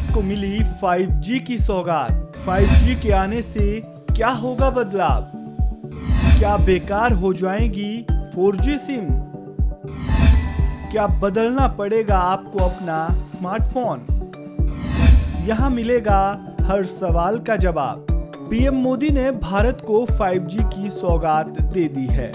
भारत को मिली 5G की सौगात। 5G के आने से क्या होगा बदलाव? क्या बेकार हो जाएगी 4G सिम? क्या बदलना पड़ेगा आपको अपना स्मार्टफोन? यहाँ मिलेगा हर सवाल का जवाब। पीएम मोदी ने भारत को 5G की सौगात दे दी है।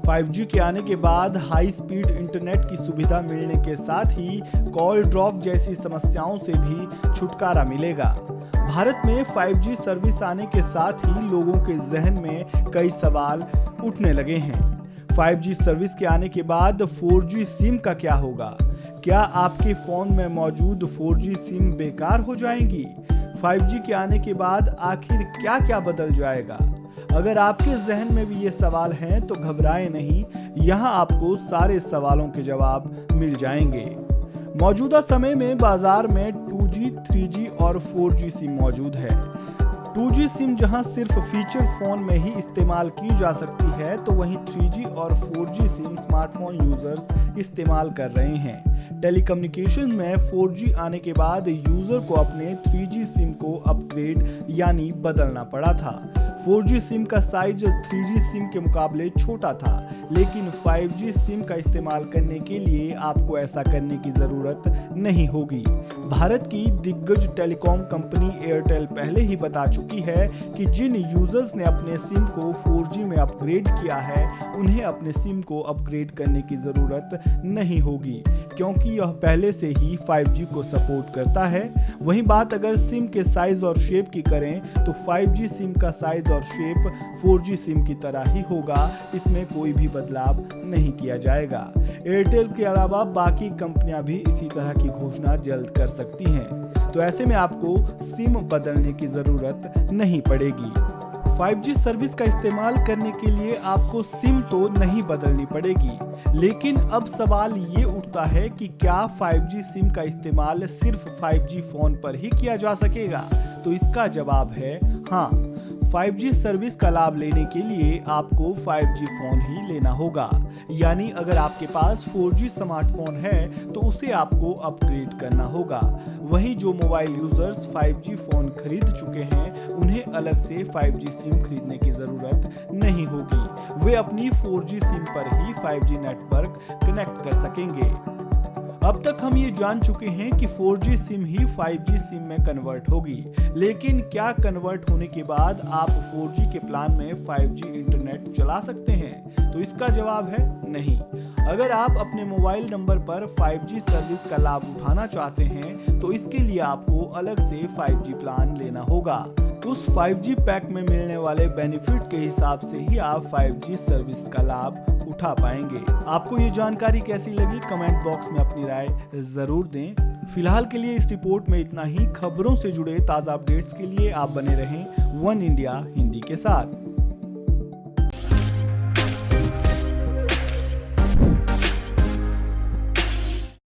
5G के आने के बाद हाई स्पीड इंटरनेट की सुविधा मिलने के साथ ही कॉल ड्रॉप जैसी समस्याओं से भी छुटकारा मिलेगा। भारत में 5G सर्विस आने के साथ ही लोगों के जहन में कई सवाल उठने लगे हैं। 5G सर्विस के आने के बाद 4G सिम का क्या होगा? क्या आपके फोन में मौजूद 4G सिम बेकार हो जाएंगी? 5G के आने के बाद आखिर क्या क्या बदल जाएगा? अगर आपके जहन में भी ये सवाल हैं तो घबराएं नहीं, यहाँ आपको सारे सवालों के जवाब मिल जाएंगे। मौजूदा समय में बाजार में 2G, 3G और 4G सिम मौजूद है। 2G सिम जहां सिर्फ फीचर फोन में ही इस्तेमाल की जा सकती है, तो वहीं 3G और 4G सिम स्मार्टफोन यूजर्स इस्तेमाल कर रहे हैं। टेलीकम्युनिकेशन में 4G आने के बाद यूजर को अपने 3G सिम को अपग्रेड यानी बदलना पड़ा था। 4G सिम का साइज 3G सिम के मुकाबले छोटा था, लेकिन 5G सिम का इस्तेमाल करने के लिए आपको ऐसा करने की जरूरत नहीं होगी। भारत की दिग्गज टेलीकॉम कंपनी एयरटेल पहले ही बता चुकी है कि जिन यूजर्स ने अपने सिम को 4G में अपग्रेड किया है, उन्हें अपने सिम को अपग्रेड करने की जरूरत नहीं होगी, क्योंकि यह पहले से ही 5G को सपोर्ट करता है। वहीं बात अगर सिम के साइज और शेप की करें तो 5G सिम का साइज और शेप 4G सिम की तरह ही होगा, इसमें कोई भी बदलाव नहीं किया जाएगा। एयरटेल के अलावा बाकी कंपनियां भी इसी तरह की घोषणा जल्द कर सकती हैं, तो ऐसे में आपको सिम बदलने की जरूरत नहीं पड़ेगी। 5G सर्विस का इस्तेमाल करने के लिए आपको सिम तो नहीं बदलनी पड़ेगी, लेकिन अब सवाल ये उठता है कि क्या 5G सिम का इस्तेमाल सिर्फ 5G फोन पर ही किया जा सकेगा? तो इसका जवाब है हाँ। 5G सर्विस का लाभ लेने के लिए आपको 5G फोन ही लेना होगा, यानी अगर आपके पास 4G स्मार्टफोन है तो उसे आपको अपग्रेड करना होगा। वहीं जो मोबाइल यूजर्स 5G फोन खरीद चुके हैं, उन्हें अलग से 5G सिम खरीदने की जरूरत नहीं होगी। वे अपनी 4G सिम पर ही 5G नेटवर्क कनेक्ट कर सकेंगे। अब तक हम ये जान चुके हैं कि 4G सिम ही 5G सिम में कन्वर्ट होगी, लेकिन क्या कन्वर्ट होने के बाद आप 4G के प्लान में 5G इंटरनेट चला सकते हैं? तो इसका जवाब है नहीं। अगर आप अपने मोबाइल नंबर पर 5G सर्विस का लाभ उठाना चाहते हैं, तो इसके लिए आपको अलग से 5G प्लान लेना होगा। उस 5G पैक में मिलने वाले बेनिफिट के हिसाब से ही आप 5G सर्विस का लाभ उठा पाएंगे। आपको ये जानकारी कैसी लगी? कमेंट बॉक्स में अपनी राय जरूर दें। फिलहाल के लिए इस रिपोर्ट में इतना ही। खबरों से जुड़े ताज़ा अपडेट्स के लिए आप बने रहें वन इंडिया हिंदी के साथ।